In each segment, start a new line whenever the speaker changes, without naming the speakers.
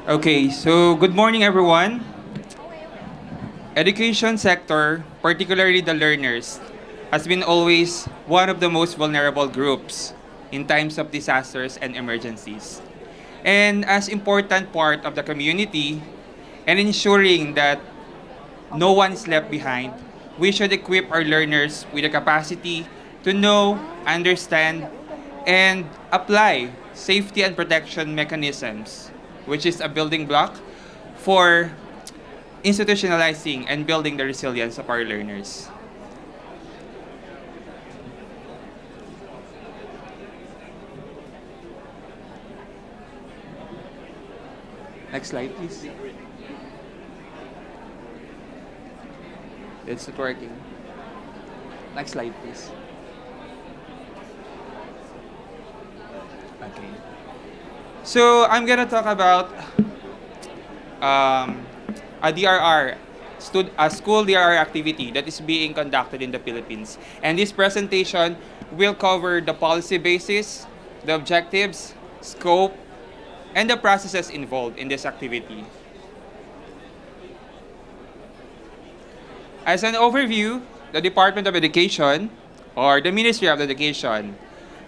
Okay, so good morning everyone. Education sector, particularly the learners, has been always one of the most vulnerable groups in times of disasters and emergencies. And as important part of the community and ensuring that no one is left behind, we should equip our learners with the capacity to know, understand, and apply safety and protection mechanisms, which is a building block for institutionalizing and building the resilience of our learners. Next slide, please. It's not working. Next slide, please. Okay. So I'm gonna talk about um, a DRR, a school DRR activity that is being conducted in the Philippines. And this presentation will cover the policy basis, the objectives, scope, and the processes involved in this activity. As an overview, the Department of Education, or the Ministry of Education,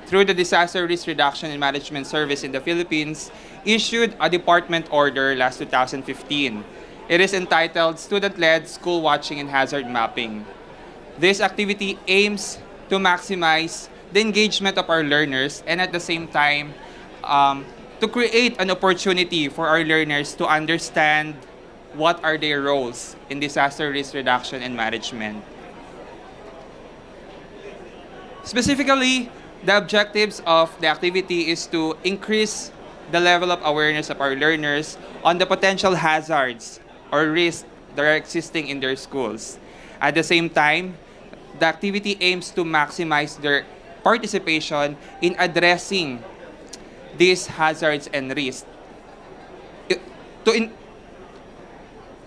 through the Disaster Risk Reduction and Management Service in the Philippines, issued a department order last 2015. It is entitled Student-Led School Watching and Hazard Mapping. This activity aims to maximize the engagement of our learners and at the same time to create an opportunity for our learners to understand what are their roles in disaster risk reduction and management. Specifically, the objectives of the activity is to increase the level of awareness of our learners on the potential hazards or risks that are existing in their schools. At the same time, the activity aims to maximize their participation in addressing these hazards and risks. To, in,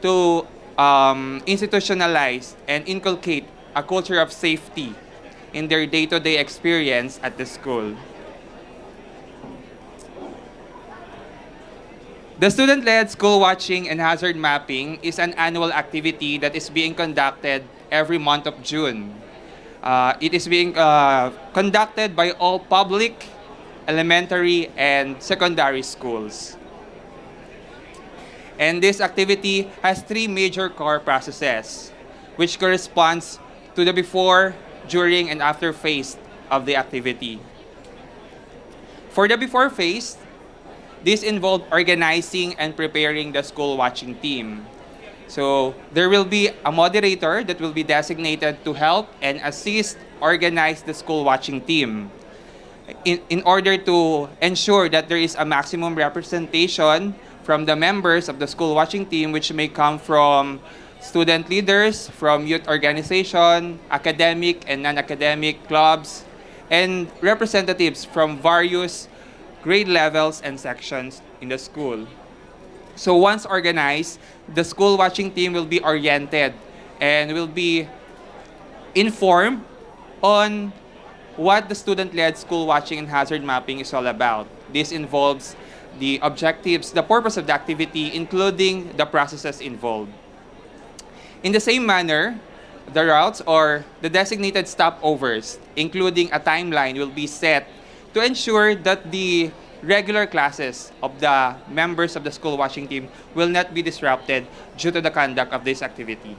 to institutionalize and inculcate a culture of safety in their day-to-day experience at the school. The student-led school watching and hazard mapping is an annual activity that is being conducted every month of June. It is being conducted by all public, elementary, and secondary schools. And this activity has three major core processes, which corresponds to the before, during, and after phase of the activity. For the before phase, this involved organizing and preparing the school watching team. So there will be a moderator that will be designated to help and assist organize the school watching team in order to ensure that there is a maximum representation from the members of the school watching team, which may come from student leaders, from youth organization, academic and non-academic clubs, and representatives from various grade levels and sections in the school. So once organized, the school watching team will be oriented and will be informed on what the student-led school watching and hazard mapping is all about. This involves the objectives, the purpose of the activity, including the processes involved. In the same manner, the routes or the designated stopovers, including a timeline, will be set to ensure that the regular classes of the members of the school watching team will not be disrupted due to the conduct of this activity.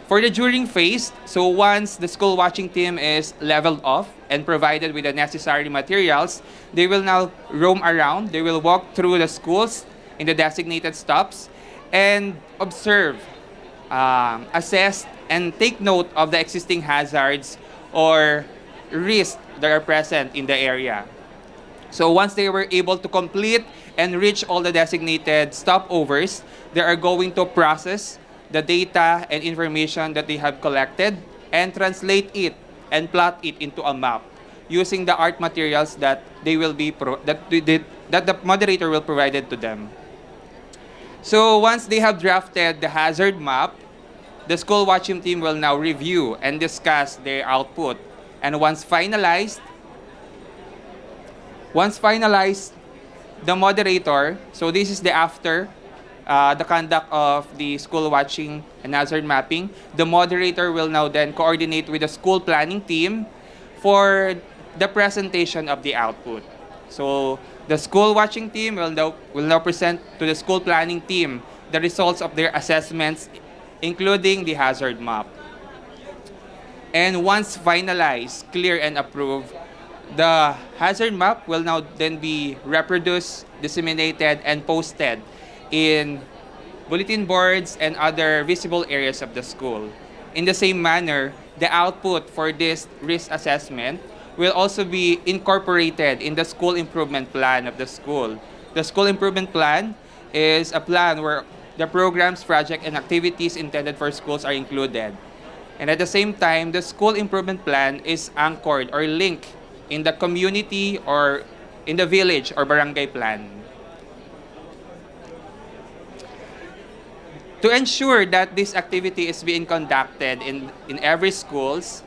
For the during phase, so once the school watching team is leveled off and provided with the necessary materials, they will now roam around. They will walk through the schools in the designated stops and observe, assess, and take note of the existing hazards or risks that are present in the area. So once they were able to complete and reach all the designated stopovers, they are going to process the data and information that they have collected and translate it and plot it into a map using the art materials that they will be that the moderator will provide it to them. So once they have drafted the hazard map, the school watching team will now review and discuss their output. And once finalized, The moderator, so this is the after the conduct of the school watching and hazard mapping. The moderator will now then coordinate with the school planning team for the presentation of the output. So the school watching team will now present to the school planning team the results of their assessments, including the hazard map. And once finalized, clear, and approved, the hazard map will now then be reproduced, disseminated, and posted in bulletin boards and other visible areas of the school. In the same manner, the output for this risk assessment will also be incorporated in the school improvement plan of the school. The school improvement plan is a plan where the programs, projects, and activities intended for schools are included. And at the same time, the school improvement plan is anchored or linked in the community or in the village or barangay plan. To ensure that this activity is being conducted in every schools,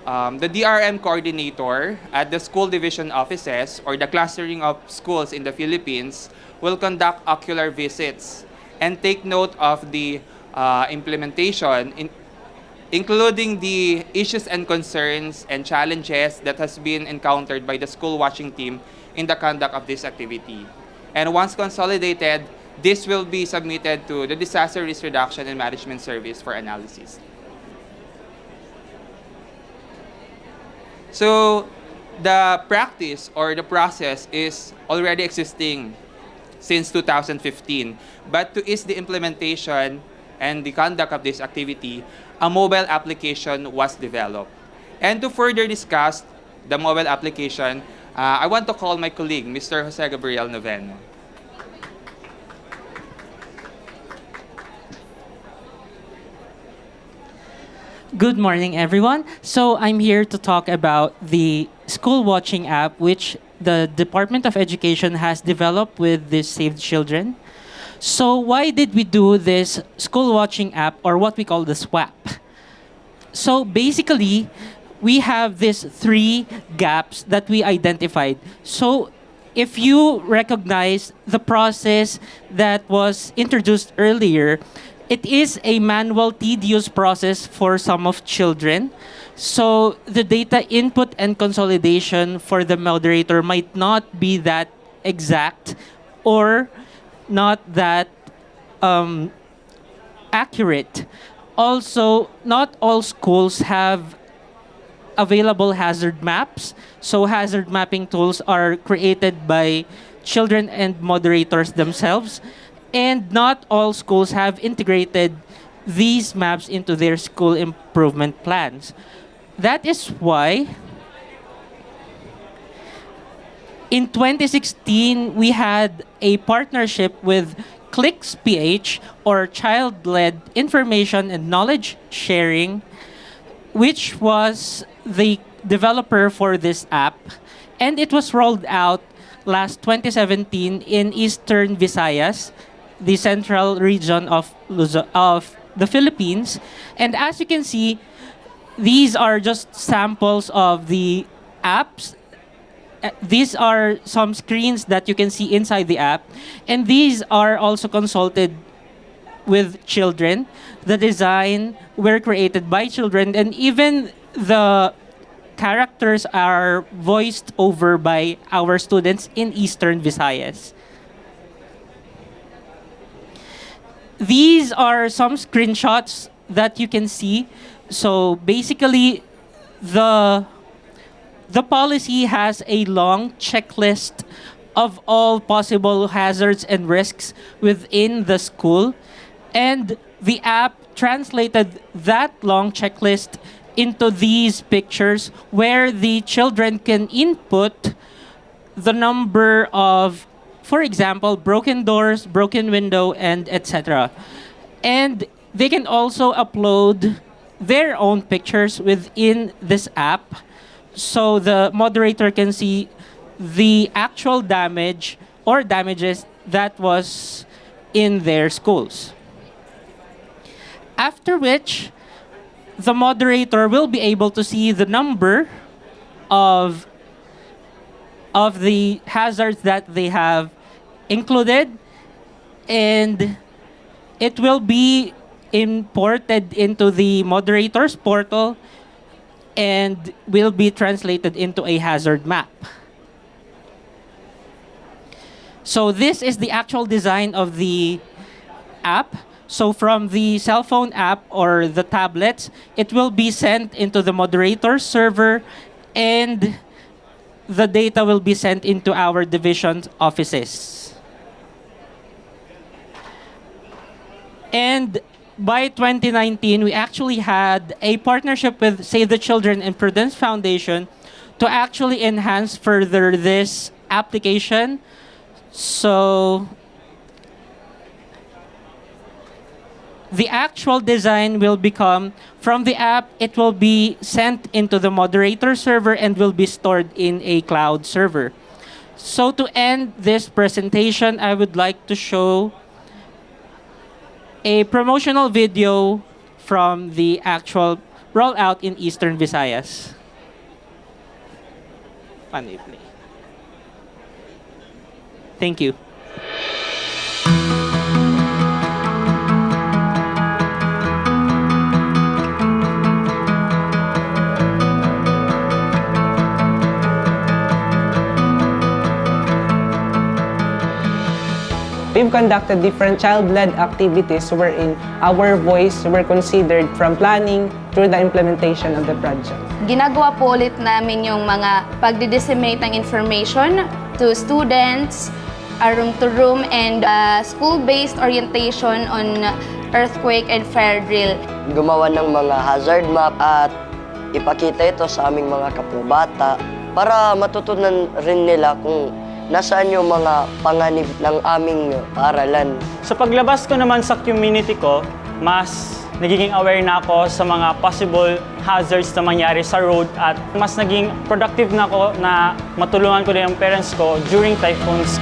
the DRRM coordinator at the school division offices or the clustering of schools in the Philippines will conduct ocular visits and take note of the implementation, including the issues and concerns and challenges that has been encountered by the school watching team in the conduct of this activity. And once consolidated, this will be submitted to the Disaster Risk Reduction and Management Service for analysis. So the practice or the process is already existing since 2015. But to ease the implementation and the conduct of this activity, a mobile application was developed. And to further discuss the mobile application, I want to call my colleague, Mr. Jose Gabriel Novena.
Good morning, everyone. So I'm here to talk about the school watching app, which the Department of Education has developed with this Save Children. So why did we do this school watching app, or what we call the SWAP? So basically, we have these three gaps that we identified. So if you recognize the process that was introduced earlier, it is a manual, tedious process for some of children. So the data input and consolidation for the moderator might not be that exact or not that accurate. Also, not all schools have available hazard maps. So hazard mapping tools are created by children and moderators themselves. And not all schools have integrated these maps into their school improvement plans. That is why in 2016, we had a partnership with ClicksPH, or Child-Led Information and Knowledge Sharing, which was the developer for this app. And it was rolled out last 2017 in Eastern Visayas, the central region of the Philippines. And as you can see, these are just samples of the apps. These are some screens that you can see inside the app. And these are also consulted with children. The design were created by children, and even the characters are voiced over by our students in Eastern Visayas. These are some screenshots that you can see. So basically, the policy has a long checklist of all possible hazards and risks within the school. And the app translated that long checklist into these pictures where the children can input the number of, for example, broken doors, broken window, and etc. And they can also upload their own pictures within this app, so the moderator can see the actual damage or damages that was in their schools. After which, the moderator will be able to see the number of the hazards that they have included, and it will be imported into the moderator's portal and will be translated into a hazard map. So this is the actual design of the app. So from the cell phone app or the tablets, it will be sent into the moderator's server, and the data will be sent into our division offices. And by 2019, we actually had a partnership with Save the Children and Prudence Foundation to actually enhance further this application. So the actual design will become, from the app, it will be sent into the moderator server and will be stored in a cloud server. So to end this presentation, I would like to show a promotional video from the actual rollout in Eastern Visayas. Funny play. Thank you.
We've conducted different child-led activities wherein our voice were considered from planning through the implementation of the project.
Ginagawa po ulit namin yung mga pagdi-disseminate ng information to students, room-to-room, and school-based orientation on earthquake and fire drill.
Gumawa ng mga hazard map at ipakita ito sa aming mga kapubata para matutunan rin nila kung nasaan yung mga panganib ng aming paaralan.
Sa paglabas ko naman sa community ko, mas nagiging aware na ako sa mga possible hazards na mangyari sa road at mas naging productive na ako na matulungan ko din ang parents ko during typhoons.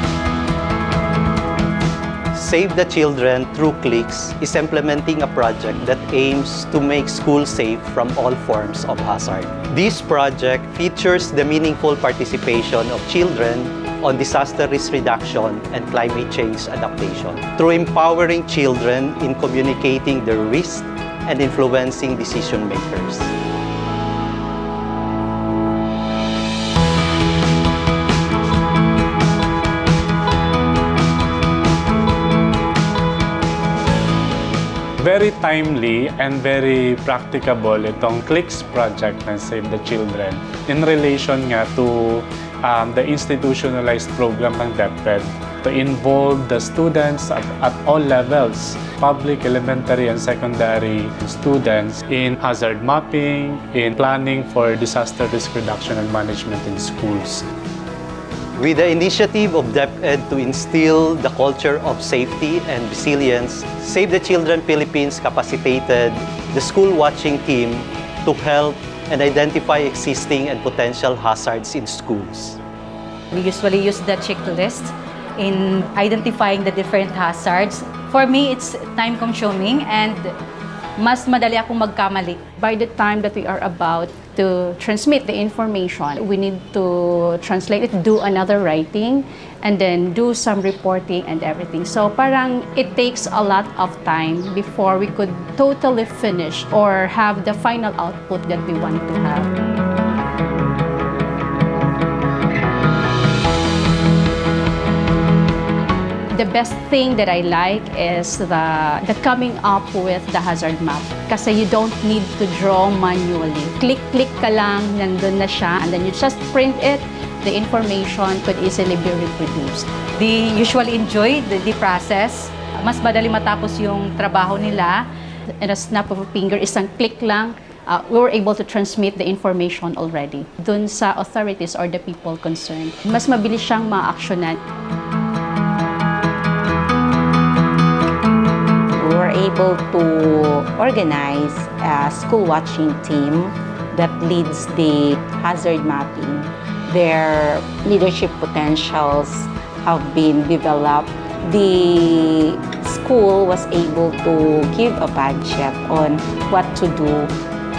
Save the Children through Clicks is implementing a project that aims to make schools safe from all forms of hazard. This project features the meaningful participation of children on disaster risk reduction and climate change adaptation through empowering children in communicating their risks and influencing decision makers.
Very timely and very practicable itong Clicks project ng Save the Children in relation nga to the institutionalized program ng DepEd to involve the students at all levels, public, elementary, and secondary students in hazard mapping, in planning for disaster risk reduction and management in schools.
With the initiative of DepEd to instill the culture of safety and resilience, Save the Children Philippines capacitated the school watching team to help and identify existing and potential hazards in schools.
We usually use the checklist in identifying the different hazards. For me, it's time-consuming and mas madali akong magkamali.
By the time that we are about to transmit the information, we need to translate it, do another writing, and then do some reporting and everything. So parang it takes a lot of time before we could totally finish or have the final output that we want to have. The best thing that I like is the coming up with the hazard map. Kasi you don't need to draw manually. Click ka lang, nandun na siya, and then you just print it. The information could easily be reproduced.
They usually enjoy the process. Mas madali matapos yung trabaho nila.
In a snap of a finger, isang click lang, we were able to transmit the information already. Dun sa authorities or the people concerned. Mas mabilis siyang ma-actionan.
We were able to organize a school watching team that leads the hazard mapping. Their leadership potentials have been developed. The school was able to give a budget on what to do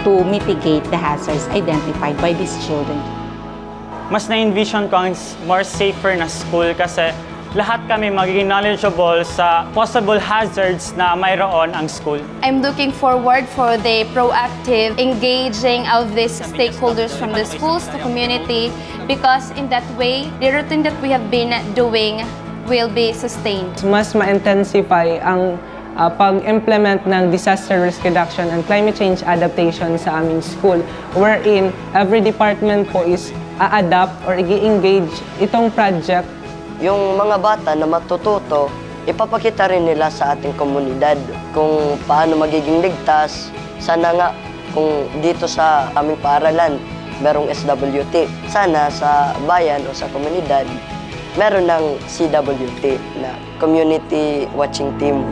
to mitigate the hazards identified by these children.
Mas na-envision ko ang more safer na school kasi lahat kami magiging knowledgeable sa possible hazards na mayroon ang school.
I'm looking forward for the proactive engaging of these stakeholders from the schools to community, because in that way, the routine that we have been doing will be sustained.
Mas ma-intensify ang pag-implement ng disaster risk reduction and climate change adaptation sa aming school, wherein every department po is a-adapt or i-engage itong project.
Yung mga bata na matututo, ipapakita rin nila sa ating komunidad kung paano magiging ligtas. Sana nga kung dito sa aming paaralan merong SWT, sana sa bayan o sa komunidad meron ng CWT na Community Watching Team.